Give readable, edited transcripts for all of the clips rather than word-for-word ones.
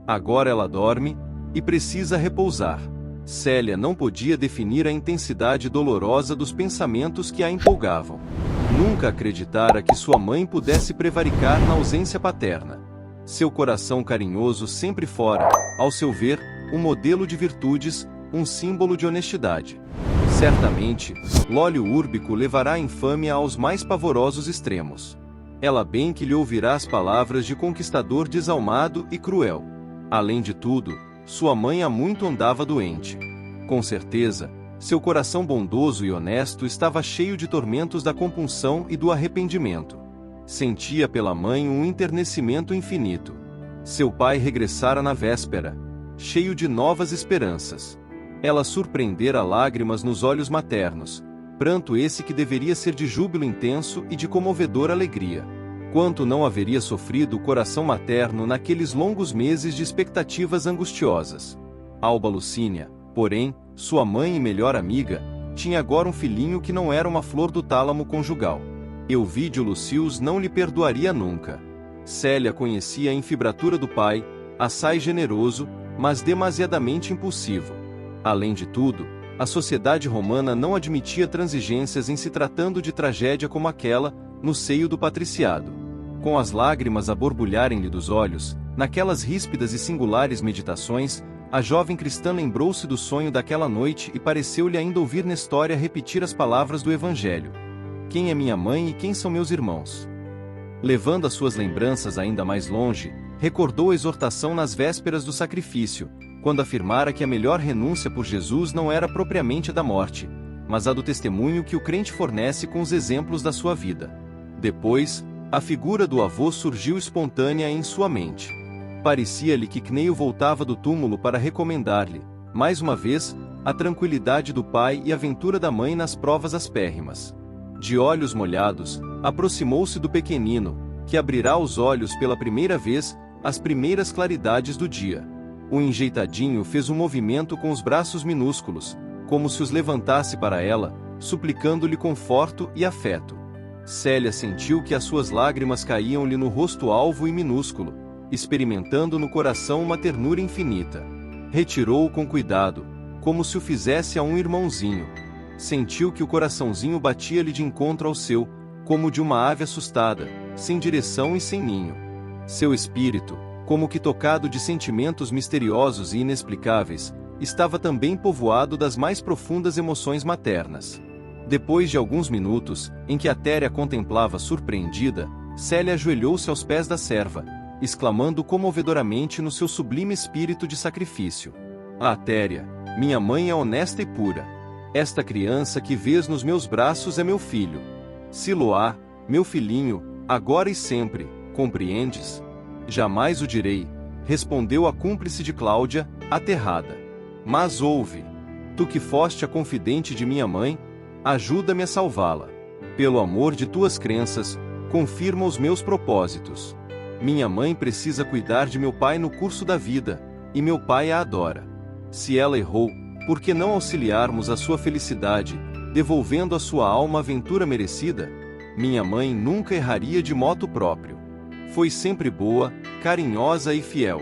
Agora ela dorme e precisa repousar. Célia não podia definir a intensidade dolorosa dos pensamentos que a empolgavam. Nunca acreditara que sua mãe pudesse prevaricar na ausência paterna. Seu coração carinhoso sempre fora, ao seu ver, um modelo de virtudes, um símbolo de honestidade. Certamente, l'óleo úrbico levará a infâmia aos mais pavorosos extremos. Ela bem que lhe ouvirá as palavras de conquistador desalmado e cruel. Além de tudo, sua mãe há muito andava doente. Com certeza, seu coração bondoso e honesto estava cheio de tormentos da compunção e do arrependimento. Sentia pela mãe um enternecimento infinito. Seu pai regressara na véspera, cheio de novas esperanças. Ela surpreendera lágrimas nos olhos maternos, pranto esse que deveria ser de júbilo intenso e de comovedora alegria. Quanto não haveria sofrido o coração materno naqueles longos meses de expectativas angustiosas. Alba Lucínia, porém, sua mãe e melhor amiga, tinha agora um filhinho que não era uma flor do tálamo conjugal. Elvídio Lucius não lhe perdoaria nunca. Célia conhecia a infibratura do pai, assaz generoso, mas demasiadamente impulsivo. Além de tudo, a sociedade romana não admitia transigências em se tratando de tragédia como aquela, no seio do patriciado. Com as lágrimas a borbulharem-lhe dos olhos, naquelas ríspidas e singulares meditações, a jovem cristã lembrou-se do sonho daquela noite e pareceu-lhe ainda ouvir Nestória repetir as palavras do Evangelho. Quem é minha mãe e quem são meus irmãos? Levando as suas lembranças ainda mais longe, recordou a exortação nas vésperas do sacrifício, quando afirmara que a melhor renúncia por Jesus não era propriamente a da morte, mas a do testemunho que o crente fornece com os exemplos da sua vida. Depois, a figura do avô surgiu espontânea em sua mente. Parecia-lhe que Cneio voltava do túmulo para recomendar-lhe, mais uma vez, a tranquilidade do pai e a ventura da mãe nas provas aspérrimas. De olhos molhados, aproximou-se do pequenino, que abrirá os olhos pela primeira vez, às primeiras claridades do dia. O enjeitadinho fez um movimento com os braços minúsculos, como se os levantasse para ela, suplicando-lhe conforto e afeto. Célia sentiu que as suas lágrimas caíam-lhe no rosto alvo e minúsculo, experimentando no coração uma ternura infinita. Retirou-o com cuidado, como se o fizesse a um irmãozinho. Sentiu que o coraçãozinho batia-lhe de encontro ao seu, como de uma ave assustada, sem direção e sem ninho. Seu espírito, como que tocado de sentimentos misteriosos e inexplicáveis, estava também povoado das mais profundas emoções maternas. Depois de alguns minutos, em que Atéria contemplava surpreendida, Célia ajoelhou-se aos pés da serva, exclamando comovedoramente no seu sublime espírito de sacrifício: Atéria, minha mãe é honesta e pura. Esta criança que vês nos meus braços é meu filho. Siloá, meu filhinho, agora e sempre, compreendes? Jamais o direi, respondeu a cúmplice de Cláudia, aterrada. Mas ouve, tu que foste a confidente de minha mãe, ajuda-me a salvá-la. Pelo amor de tuas crenças, confirma os meus propósitos. Minha mãe precisa cuidar de meu pai no curso da vida, e meu pai a adora. Se ela errou, por que não auxiliarmos a sua felicidade, devolvendo à sua alma a ventura merecida? Minha mãe nunca erraria de moto próprio. Foi sempre boa, carinhosa e fiel.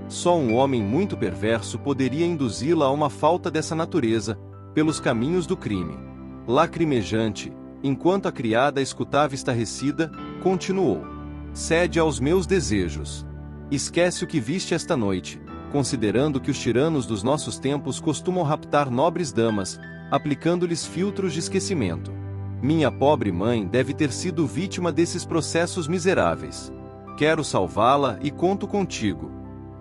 Só um homem muito perverso poderia induzi-la a uma falta dessa natureza, pelos caminhos do crime. Lacrimejante, enquanto a criada escutava estarrecida, continuou: cede aos meus desejos. Esquece o que viste esta noite, considerando que os tiranos dos nossos tempos costumam raptar nobres damas, aplicando-lhes filtros de esquecimento. Minha pobre mãe deve ter sido vítima desses processos miseráveis. Quero salvá-la e conto contigo.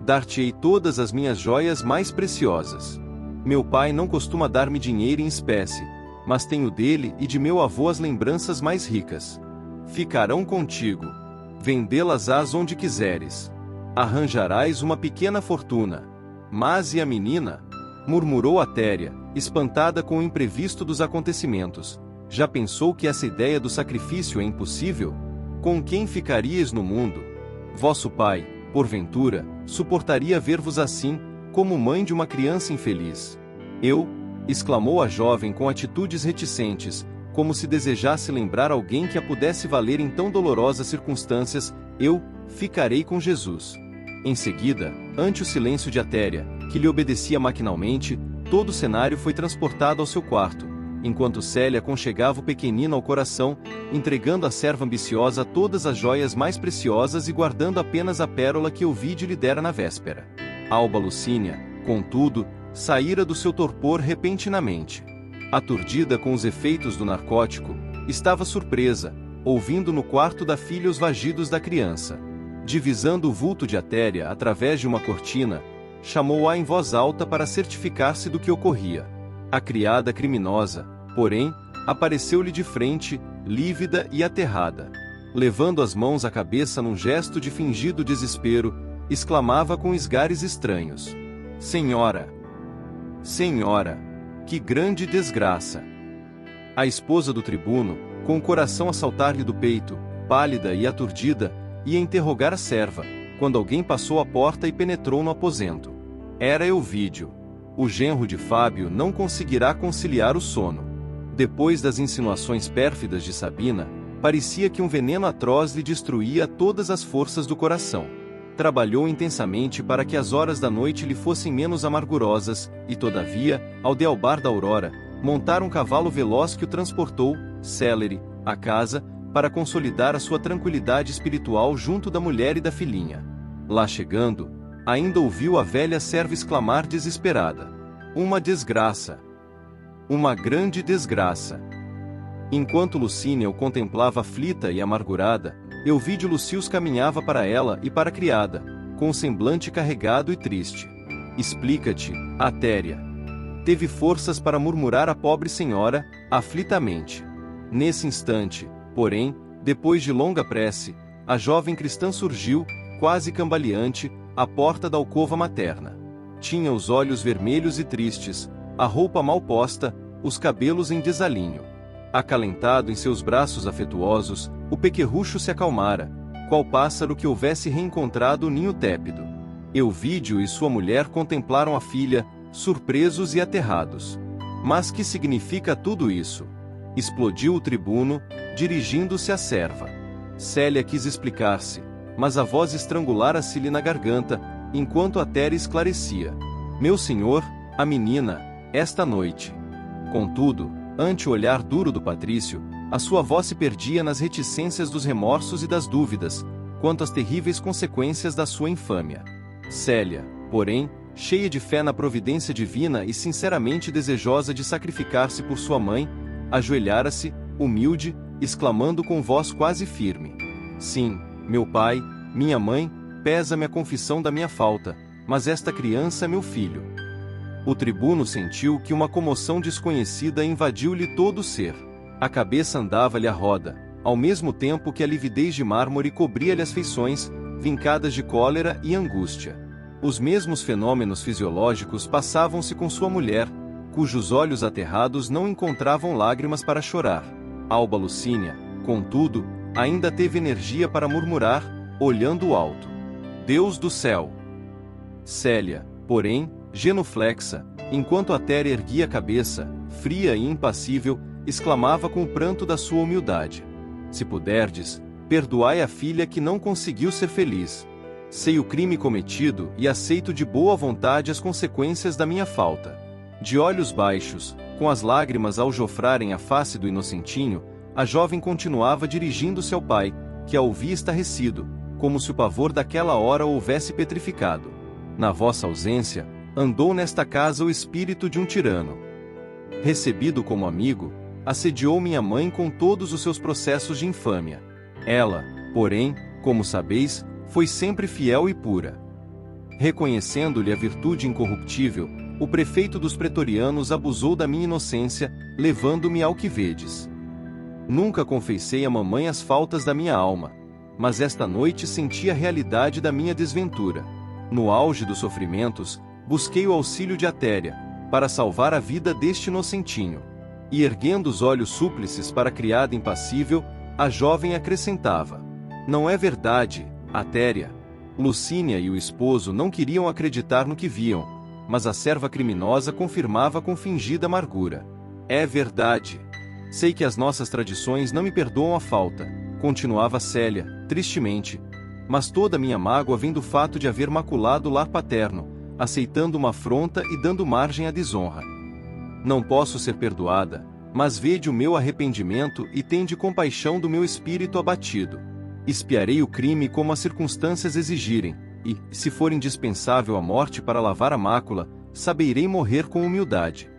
Dar-te-ei todas as minhas joias mais preciosas. Meu pai não costuma dar-me dinheiro em espécie, mas tenho dele e de meu avô as lembranças mais ricas. Ficarão contigo. Vendê-las-ás onde quiseres. Arranjarás uma pequena fortuna. Mas e a menina? Murmurou Atéria, espantada com o imprevisto dos acontecimentos. Já pensou que essa ideia do sacrifício é impossível? Com quem ficaríeis no mundo? Vosso pai, porventura, suportaria ver-vos assim, como mãe de uma criança infeliz? Eu? Exclamou a jovem com atitudes reticentes, como se desejasse lembrar alguém que a pudesse valer em tão dolorosas circunstâncias. Eu ficarei com Jesus. Em seguida, ante o silêncio de Atéria, que lhe obedecia maquinalmente, todo o cenário foi transportado ao seu quarto, enquanto Célia aconchegava o pequenino ao coração, entregando à serva ambiciosa todas as joias mais preciosas e guardando apenas a pérola que Ovídio lhe dera na véspera. Alba Lucínia, contudo, saíra do seu torpor repentinamente. Aturdida com os efeitos do narcótico, estava surpresa, ouvindo no quarto da filha os vagidos da criança. Divisando o vulto de Atéria através de uma cortina, chamou-a em voz alta para certificar-se do que ocorria. A criada criminosa, porém, apareceu-lhe de frente, lívida e aterrada. Levando as mãos à cabeça num gesto de fingido desespero, exclamava com esgares estranhos: Senhora! Senhora! Que grande desgraça! A esposa do tribuno, com o coração a saltar-lhe do peito, pálida e aturdida, ia interrogar a serva, quando alguém passou a porta e penetrou no aposento. Era Elvídio. O genro de Fábio não conseguirá conciliar o sono. Depois das insinuações pérfidas de Sabina, parecia que um veneno atroz lhe destruía todas as forças do coração. Trabalhou intensamente para que as horas da noite lhe fossem menos amargurosas, e todavia, ao dealbar da aurora, montara um cavalo veloz que o transportou, célere, à casa, para consolidar a sua tranquilidade espiritual junto da mulher e da filhinha. Lá chegando, ainda ouviu a velha serva exclamar desesperada: Uma desgraça! Uma grande desgraça! Enquanto Lucínia o contemplava aflita e amargurada, Elvídio Lucius caminhava para ela e para a criada, com o semblante carregado e triste. Explica-te, Atéria. Teve forças para murmurar a pobre senhora, aflitamente. Nesse instante, porém, depois de longa prece, a jovem cristã surgiu, quase cambaleante, à porta da alcova materna. Tinha os olhos vermelhos e tristes, a roupa mal posta, os cabelos em desalinho. Acalentado em seus braços afetuosos, o pequerrucho se acalmara, qual pássaro que houvesse reencontrado o ninho tépido. Elvídio e sua mulher contemplaram a filha, surpresos e aterrados. Mas que significa tudo isso? Explodiu o tribuno, dirigindo-se à serva. Célia quis explicar-se, mas a voz estrangulara-se-lhe na garganta, enquanto Atéria esclarecia: Meu senhor, a menina, esta noite. Contudo, ante o olhar duro do patrício, a sua voz se perdia nas reticências dos remorsos e das dúvidas, quanto às terríveis consequências da sua infâmia. Célia, porém, cheia de fé na providência divina e sinceramente desejosa de sacrificar-se por sua mãe, ajoelhara-se, humilde, exclamando com voz quase firme: Sim, meu pai, minha mãe, pesa-me a confissão da minha falta, mas esta criança é meu filho. O tribuno sentiu que uma comoção desconhecida invadiu-lhe todo o ser. A cabeça andava-lhe à roda, ao mesmo tempo que a lividez de mármore cobria-lhe as feições, vincadas de cólera e angústia. Os mesmos fenômenos fisiológicos passavam-se com sua mulher, cujos olhos aterrados não encontravam lágrimas para chorar. Alba Lucínia, contudo, ainda teve energia para murmurar, olhando alto: Deus do céu! Célia, porém, genuflexa, enquanto Atéria erguia a cabeça, fria e impassível, exclamava com o pranto da sua humildade: Se puderdes, perdoai a filha que não conseguiu ser feliz. Sei o crime cometido e aceito de boa vontade as consequências da minha falta. De olhos baixos, com as lágrimas a aljofrarem a face do inocentinho, a jovem continuava dirigindo-se ao pai, que a ouvia estarrecido, como se o pavor daquela hora o houvesse petrificado. Na vossa ausência, andou nesta casa o espírito de um tirano. Recebido como amigo, assediou minha mãe com todos os seus processos de infâmia. Ela, porém, como sabeis, foi sempre fiel e pura. Reconhecendo-lhe a virtude incorruptível, o prefeito dos pretorianos abusou da minha inocência, levando-me ao que vedes. Nunca confessei a mamãe as faltas da minha alma, mas esta noite senti a realidade da minha desventura. No auge dos sofrimentos, busquei o auxílio de Atéria, para salvar a vida deste inocentinho. E erguendo os olhos súplices para a criada impassível, a jovem acrescentava: Não é verdade, Atéria. Lucínia e o esposo não queriam acreditar no que viam, mas a serva criminosa confirmava com fingida amargura: É verdade. Sei que as nossas tradições não me perdoam a falta, continuava Célia, tristemente. mas toda minha mágoa vem do fato de haver maculado o lar paterno, aceitando uma afronta e dando margem à desonra. Não posso ser perdoada, mas vede o meu arrependimento e tende compaixão do meu espírito abatido. Espiarei o crime como as circunstâncias exigirem, e, se for indispensável a morte para lavar a mácula, saberei morrer com humildade.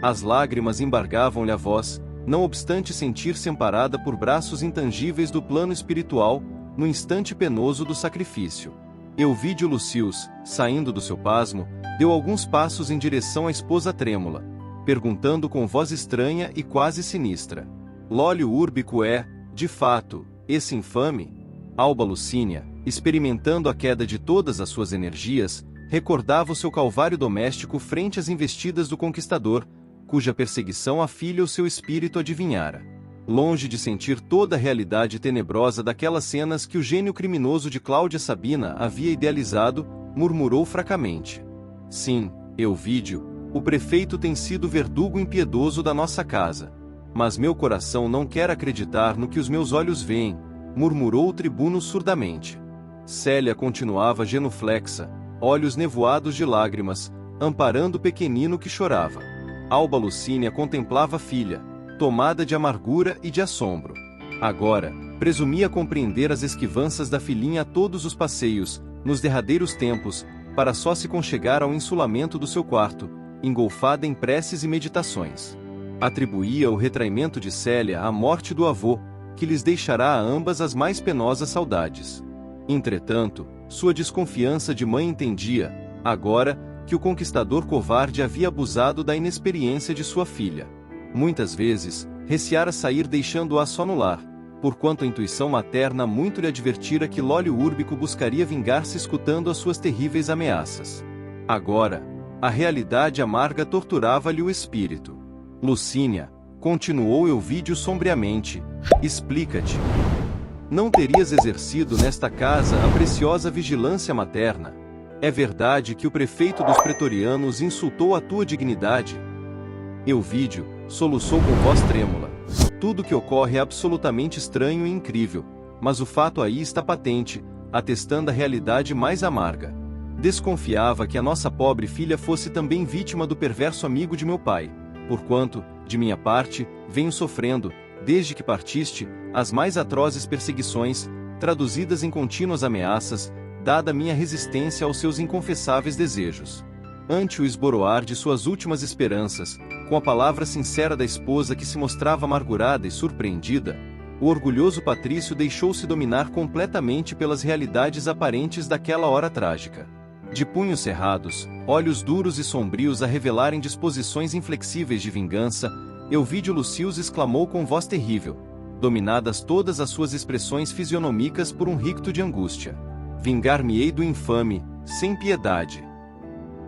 As lágrimas embargavam-lhe a voz, não obstante sentir-se amparada por braços intangíveis do plano espiritual, no instante penoso do sacrifício. Euvídio Lucius, saindo do seu pasmo, deu alguns passos em direção à esposa trêmula, perguntando com voz estranha e quase sinistra: Lólio Úrbico é, de fato, esse infame? Alba Lucínia, experimentando a queda de todas as suas energias, recordava o seu calvário doméstico frente às investidas do conquistador, cuja perseguição a filha o seu espírito adivinhara. Longe de sentir toda a realidade tenebrosa daquelas cenas que o gênio criminoso de Cláudia Sabina havia idealizado, murmurou fracamente: Sim, Euvídio, o prefeito tem sido verdugo impiedoso da nossa casa. Mas meu coração não quer acreditar no que os meus olhos veem, murmurou o tribuno surdamente. Célia continuava genuflexa, olhos nevoados de lágrimas, amparando o pequenino que chorava. Alba Lucínia contemplava a filha, tomada de amargura e de assombro. Agora, presumia compreender as esquivanças da filhinha a todos os passeios, nos derradeiros tempos, para só se conchegar ao insulamento do seu quarto, engolfada em preces e meditações. Atribuía o retraimento de Célia à morte do avô, que lhes deixará a ambas as mais penosas saudades. Entretanto, sua desconfiança de mãe entendia, agora, que o conquistador covarde havia abusado da inexperiência de sua filha. Muitas vezes, receara sair deixando-a só no lar, porquanto a intuição materna muito lhe advertira que Lólio Úrbico buscaria vingar-se escutando as suas terríveis ameaças. Agora, a realidade amarga torturava-lhe o espírito. Lucínia, continuou Euvídio sombriamente, explica-te. Não terias exercido nesta casa a preciosa vigilância materna? É verdade que o prefeito dos pretorianos insultou a tua dignidade? Euvídio soluçou com voz trêmula. Tudo que ocorre é absolutamente estranho e incrível, mas o fato aí está patente, atestando a realidade mais amarga. Desconfiava que a nossa pobre filha fosse também vítima do perverso amigo de meu pai, porquanto, de minha parte, venho sofrendo, desde que partiste, as mais atrozes perseguições, traduzidas em contínuas ameaças, dada minha resistência aos seus inconfessáveis desejos. Ante o esboroar de suas últimas esperanças, com a palavra sincera da esposa que se mostrava amargurada e surpreendida, o orgulhoso patrício deixou-se dominar completamente pelas realidades aparentes daquela hora trágica. De punhos cerrados, olhos duros e sombrios a revelarem disposições inflexíveis de vingança, Euvídio Lucius exclamou com voz terrível, dominadas todas as suas expressões fisionômicas por um ricto de angústia: Vingar-me-ei do infame, sem piedade.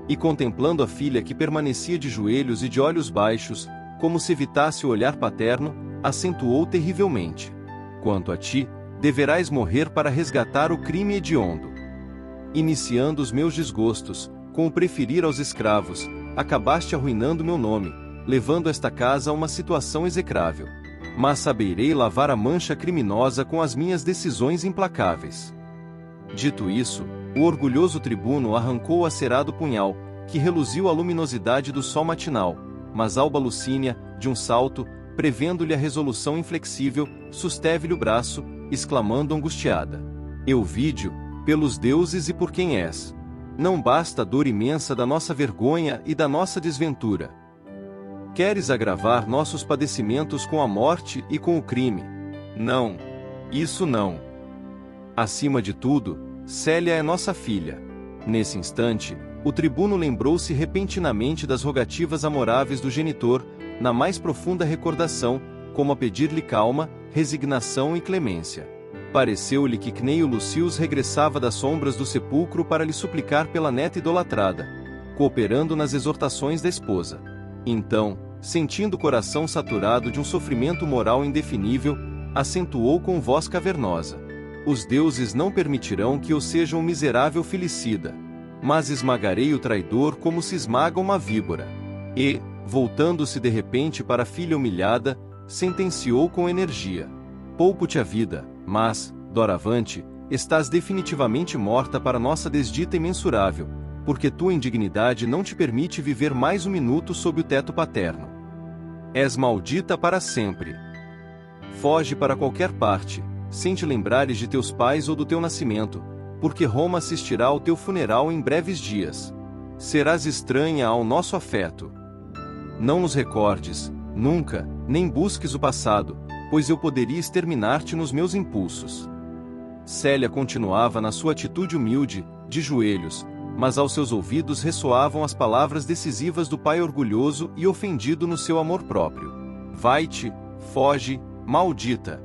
E contemplando a filha que permanecia de joelhos e de olhos baixos, como se evitasse o olhar paterno, acentuou terrivelmente: Quanto a ti, deverás morrer para resgatar o crime hediondo. Iniciando os meus desgostos, com o preferir aos escravos, acabaste arruinando meu nome, levando esta casa a uma situação execrável. Mas saberei lavar a mancha criminosa com as minhas decisões implacáveis. Dito isso, o orgulhoso tribuno arrancou o acerado punhal, que reluziu a luminosidade do sol matinal, mas Alba Lucínia, de um salto, prevendo-lhe a resolução inflexível, susteve-lhe o braço, exclamando angustiada: Euvídio, pelos deuses e por quem és! Não basta a dor imensa da nossa vergonha e da nossa desventura. Queres agravar nossos padecimentos com a morte e com o crime? Não. Isso não. Acima de tudo, Célia é nossa filha. Nesse instante, o tribuno lembrou-se repentinamente das rogativas amoráveis do genitor, na mais profunda recordação, como a pedir-lhe calma, resignação e clemência. Pareceu-lhe que Cneio Lucius regressava das sombras do sepulcro para lhe suplicar pela neta idolatrada, cooperando nas exortações da esposa. Então, sentindo o coração saturado de um sofrimento moral indefinível, acentuou com voz cavernosa: Os deuses não permitirão que eu seja um miserável filicida, mas esmagarei o traidor como se esmaga uma víbora. E, voltando-se de repente para a filha humilhada, sentenciou com energia: Poupo-te a vida, mas, doravante, estás definitivamente morta para nossa desdita imensurável, porque tua indignidade não te permite viver mais um minuto sob o teto paterno. És maldita para sempre. Foge para qualquer parte, sem te lembrares de teus pais ou do teu nascimento, porque Roma assistirá ao teu funeral em breves dias. Serás estranha ao nosso afeto. Não nos recordes, nunca, nem busques o passado, pois eu poderia exterminar-te nos meus impulsos. Célia continuava na sua atitude humilde, de joelhos, mas aos seus ouvidos ressoavam as palavras decisivas do pai orgulhoso e ofendido no seu amor próprio. Vai-te, foge, maldita!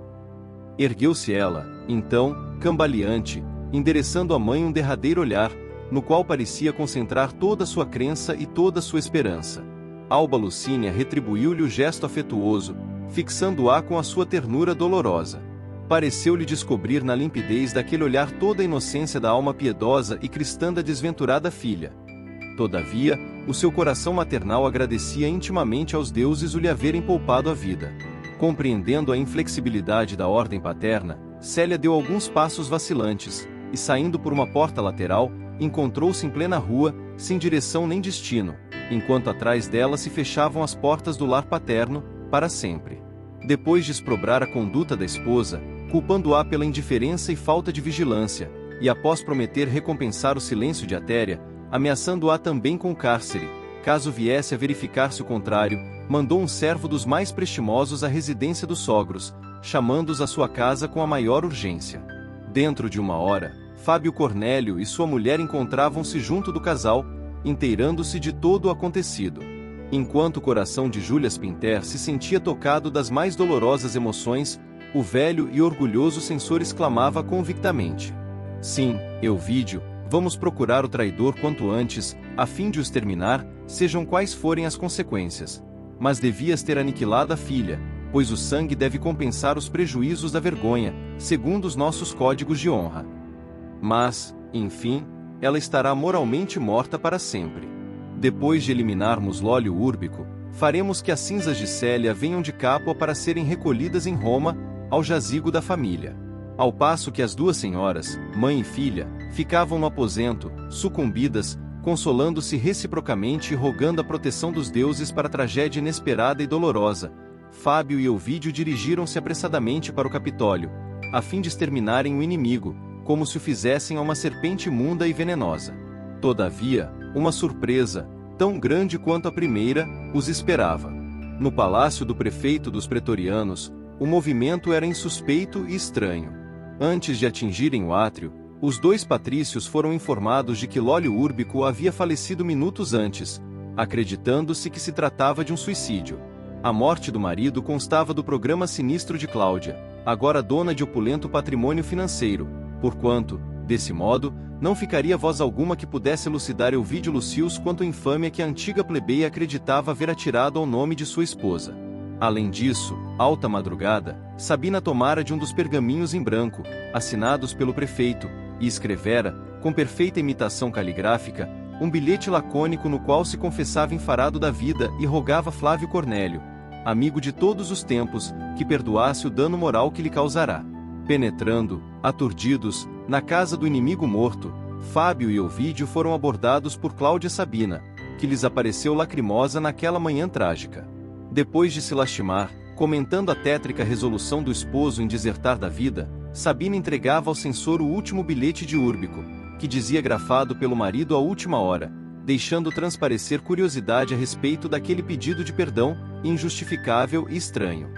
Ergueu-se ela, então, cambaleante, endereçando à mãe um derradeiro olhar, no qual parecia concentrar toda a sua crença e toda a sua esperança. Alba Lucínia retribuiu-lhe o gesto afetuoso, fixando-a com a sua ternura dolorosa. Pareceu-lhe descobrir na limpidez daquele olhar toda a inocência da alma piedosa e cristã da desventurada filha. Todavia, o seu coração maternal agradecia intimamente aos deuses o lhe haverem poupado a vida. Compreendendo a inflexibilidade da ordem paterna, Célia deu alguns passos vacilantes, e saindo por uma porta lateral, encontrou-se em plena rua, sem direção nem destino, enquanto atrás dela se fechavam as portas do lar paterno, para sempre. Depois de exprobrar a conduta da esposa, culpando-a pela indiferença e falta de vigilância, e após prometer recompensar o silêncio de Atéria, ameaçando-a também com cárcere, caso viesse a verificar-se o contrário, mandou um servo dos mais prestimosos à residência dos sogros, chamando-os à sua casa com a maior urgência. Dentro de uma hora, Fábio Cornélio e sua mulher encontravam-se junto do casal, inteirando-se de todo o acontecido. Enquanto o coração de Júlia Spinter se sentia tocado das mais dolorosas emoções, o velho e orgulhoso censor exclamava convictamente: Sim, Euvídio, vamos procurar o traidor quanto antes, a fim de o exterminar, sejam quais forem as consequências. Mas devias ter aniquilado a filha, pois o sangue deve compensar os prejuízos da vergonha, segundo os nossos códigos de honra. Mas, enfim, ela estará moralmente morta para sempre. Depois de eliminarmos l'óleo úrbico, faremos que as cinzas de Célia venham de Capua para serem recolhidas em Roma, ao jazigo da família. Ao passo que as duas senhoras, mãe e filha, ficavam no aposento, sucumbidas, consolando-se reciprocamente e rogando a proteção dos deuses para a tragédia inesperada e dolorosa, Fábio e Euvídio dirigiram-se apressadamente para o Capitólio, a fim de exterminarem o inimigo, como se o fizessem a uma serpente imunda e venenosa. Todavia, uma surpresa, tão grande quanto a primeira, os esperava. No palácio do prefeito dos pretorianos, o movimento era insuspeito e estranho. Antes de atingirem o átrio, os dois patrícios foram informados de que l'óleo úrbico havia falecido minutos antes, acreditando-se que se tratava de um suicídio. A morte do marido constava do programa sinistro de Cláudia, agora dona de opulento patrimônio financeiro, porquanto, desse modo, não ficaria voz alguma que pudesse elucidar Euvídio Lucius quanto à infâmia que a antiga plebeia acreditava haver atirado ao nome de sua esposa. Além disso, alta madrugada, Sabina tomara de um dos pergaminhos em branco, assinados pelo prefeito, e escrevera, com perfeita imitação caligráfica, um bilhete lacônico no qual se confessava enfarado da vida e rogava Flávio Cornélio, amigo de todos os tempos, que perdoasse o dano moral que lhe causará. Penetrando, aturdidos, na casa do inimigo morto, Fábio e Euvídio foram abordados por Cláudia Sabina, que lhes apareceu lacrimosa naquela manhã trágica. Depois de se lastimar, comentando a tétrica resolução do esposo em desertar da vida, Sabina entregava ao censor o último bilhete de úrbico, que dizia grafado pelo marido à última hora, deixando transparecer curiosidade a respeito daquele pedido de perdão, injustificável e estranho.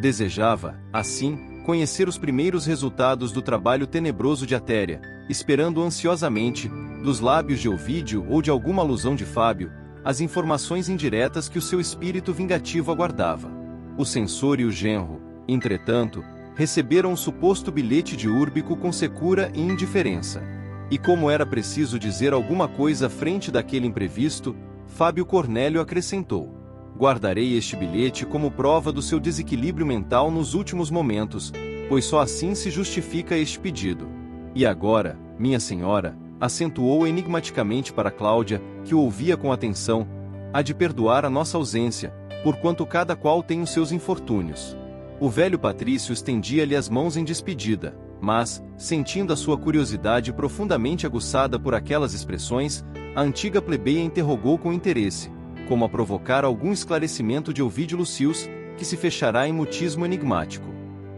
Desejava, assim, conhecer os primeiros resultados do trabalho tenebroso de Atéria, esperando ansiosamente, dos lábios de Euvídio ou de alguma alusão de Fábio, as informações indiretas que o seu espírito vingativo aguardava. O censor e o genro, entretanto, receberam o suposto bilhete de úrbico com secura e indiferença. E como era preciso dizer alguma coisa à frente daquele imprevisto, Fábio Cornélio acrescentou: guardarei este bilhete como prova do seu desequilíbrio mental nos últimos momentos, pois só assim se justifica este pedido. E agora, minha senhora, acentuou enigmaticamente para Cláudia, que o ouvia com atenção, há de perdoar a nossa ausência, porquanto cada qual tem os seus infortúnios. O velho patrício estendia-lhe as mãos em despedida, Mas, sentindo a sua curiosidade profundamente aguçada por aquelas expressões, a antiga plebeia interrogou com interesse, como a provocar algum esclarecimento de Ovídio Lucius, que se fechará em mutismo enigmático.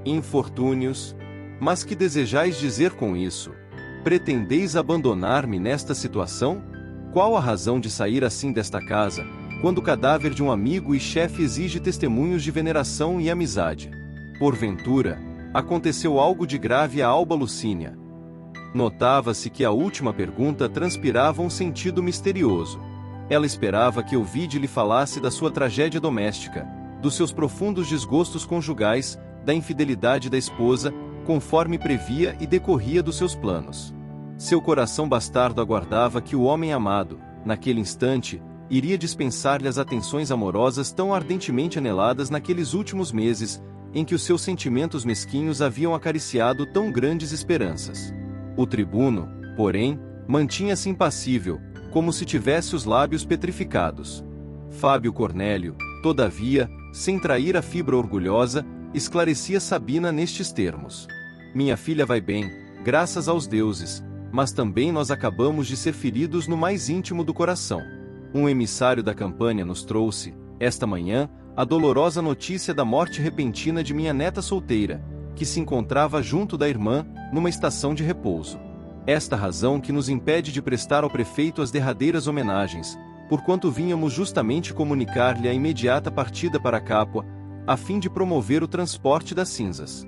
Infortúnios? Mas que desejais dizer com isso? Pretendeis abandonar-me nesta situação? Qual a razão de sair assim desta casa, quando o cadáver de um amigo e chefe exige testemunhos de veneração e amizade? Porventura, aconteceu algo de grave a Alba Lucínia? Notava-se que a última pergunta transpirava um sentido misterioso. Ela esperava que Ovídio lhe falasse da sua tragédia doméstica, dos seus profundos desgostos conjugais, da infidelidade da esposa, conforme previa e decorria dos seus planos. Seu coração bastardo aguardava que o homem amado, naquele instante, iria dispensar-lhe as atenções amorosas tão ardentemente aneladas naqueles últimos meses, em que os seus sentimentos mesquinhos haviam acariciado tão grandes esperanças. O tribuno, porém, mantinha-se impassível, como se tivesse os lábios petrificados. Fábio Cornélio, todavia, sem trair a fibra orgulhosa, esclarecia Sabina nestes termos: minha filha vai bem, graças aos deuses, mas também nós acabamos de ser feridos no mais íntimo do coração. Um emissário da campanha nos trouxe, esta manhã, a dolorosa notícia da morte repentina de minha neta solteira, que se encontrava junto da irmã, numa estação de repouso. Esta razão que nos impede de prestar ao prefeito as derradeiras homenagens, porquanto vínhamos justamente comunicar-lhe a imediata partida para Capua, a fim de promover o transporte das cinzas.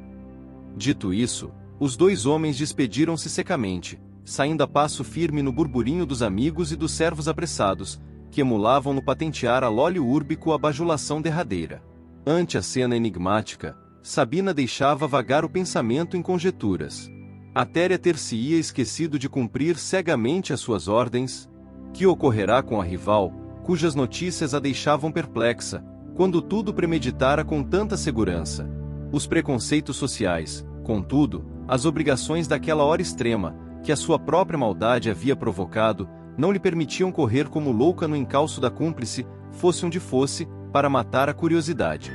Dito isso, os dois homens despediram-se secamente, saindo a passo firme no burburinho dos amigos e dos servos apressados, que emulavam no patentear a lólio úrbico a bajulação derradeira. Ante a cena enigmática, Sabina deixava vagar o pensamento em conjecturas. Atéria ter-se-ia esquecido de cumprir cegamente as suas ordens? Que ocorrerá com a rival, cujas notícias a deixavam perplexa, quando tudo premeditara com tanta segurança? Os preconceitos sociais, contudo, as obrigações daquela hora extrema, que a sua própria maldade havia provocado, não lhe permitiam correr como louca no encalço da cúmplice, fosse onde fosse, para matar a curiosidade.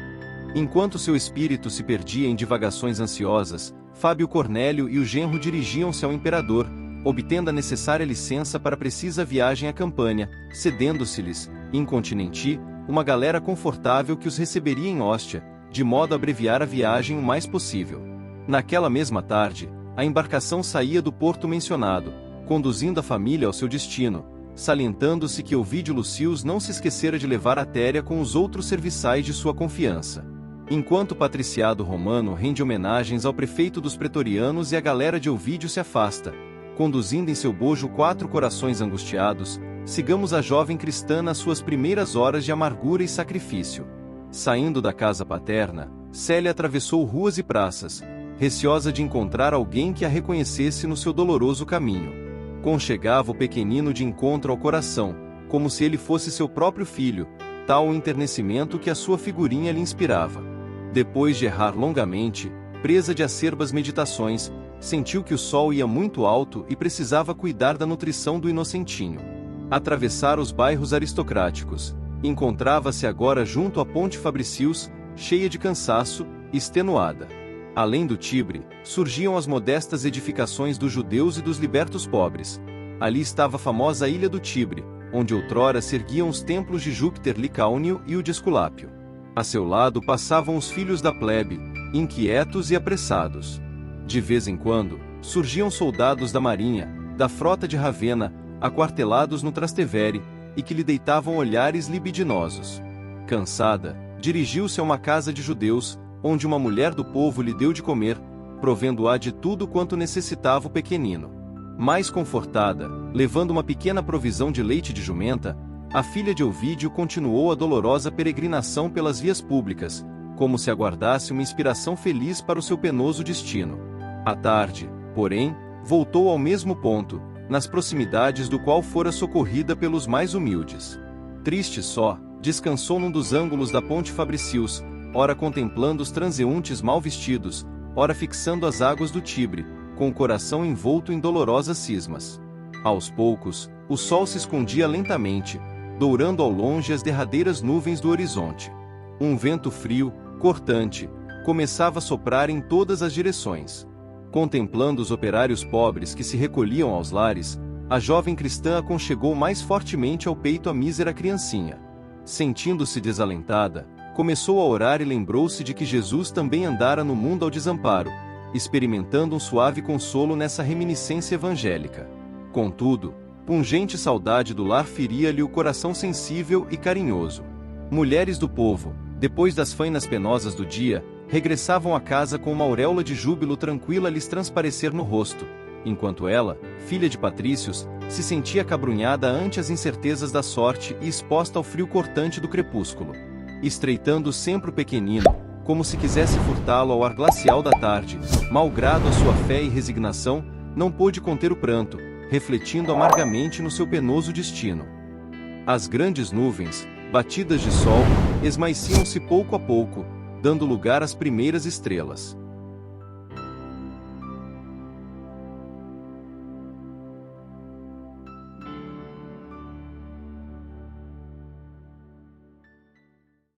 Enquanto seu espírito se perdia em divagações ansiosas, Fábio Cornélio e o genro dirigiam-se ao imperador, obtendo a necessária licença para a precisa viagem à Campânia, cedendo-se-lhes, incontinenti, uma galera confortável que os receberia em Hóstia, de modo a abreviar a viagem o mais possível. Naquela mesma tarde, a embarcação saía do porto mencionado, conduzindo a família ao seu destino, salientando-se que Ovídio Lucius não se esquecera de levar Atéria com os outros serviçais de sua confiança. Enquanto o patriciado romano rende homenagens ao prefeito dos pretorianos e a galera de Ovídio se afasta, conduzindo em seu bojo 4 corações angustiados, sigamos a jovem cristã nas suas primeiras horas de amargura e sacrifício. Saindo da casa paterna, Célia atravessou ruas e praças, receosa de encontrar alguém que a reconhecesse no seu doloroso caminho. Conchegava o pequenino de encontro ao coração, como se ele fosse seu próprio filho, tal o enternecimento que a sua figurinha lhe inspirava. Depois de errar longamente, presa de acerbas meditações, sentiu que o sol ia muito alto e precisava cuidar da nutrição do inocentinho. Atravessara os bairros aristocráticos, encontrava-se agora junto à Ponte Fabricius, cheia de cansaço, extenuada. Além do Tibre, surgiam as modestas edificações dos judeus e dos libertos pobres. Ali estava a famosa ilha do Tibre, onde outrora se erguiam os templos de Júpiter Licáunio e o de Esculápio. A seu lado passavam os filhos da plebe, inquietos e apressados. De vez em quando, surgiam soldados da marinha, da frota de Ravenna, aquartelados no Trastevere, e que lhe deitavam olhares libidinosos. Cansada, dirigiu-se a uma casa de judeus, onde uma mulher do povo lhe deu de comer, provendo-a de tudo quanto necessitava o pequenino. Mais confortada, levando uma pequena provisão de leite de jumenta, a filha de Ovídio continuou a dolorosa peregrinação pelas vias públicas, como se aguardasse uma inspiração feliz para o seu penoso destino. À tarde, porém, voltou ao mesmo ponto, nas proximidades do qual fora socorrida pelos mais humildes. Triste só, descansou num dos ângulos da Ponte Fabricius, ora contemplando os transeuntes mal vestidos, ora fixando as águas do Tibre, com o coração envolto em dolorosas cismas. Aos poucos, o sol se escondia lentamente, dourando ao longe as derradeiras nuvens do horizonte. Um vento frio, cortante, começava a soprar em todas as direções. Contemplando os operários pobres que se recolhiam aos lares, a jovem cristã aconchegou mais fortemente ao peito a mísera criancinha. Sentindo-se desalentada, começou a orar e lembrou-se de que Jesus também andara no mundo ao desamparo, experimentando um suave consolo nessa reminiscência evangélica. Contudo, pungente saudade do lar feria-lhe o coração sensível e carinhoso. Mulheres do povo, depois das fainas penosas do dia, regressavam a casa com uma auréola de júbilo tranquila a lhes transparecer no rosto, enquanto ela, filha de patrícios, se sentia acabrunhada ante as incertezas da sorte e exposta ao frio cortante do crepúsculo. Estreitando sempre o pequenino, como se quisesse furtá-lo ao ar glacial da tarde, malgrado a sua fé e resignação, não pôde conter o pranto, refletindo amargamente no seu penoso destino. As grandes nuvens, batidas de sol, esmaeciam-se pouco a pouco, dando lugar às primeiras estrelas.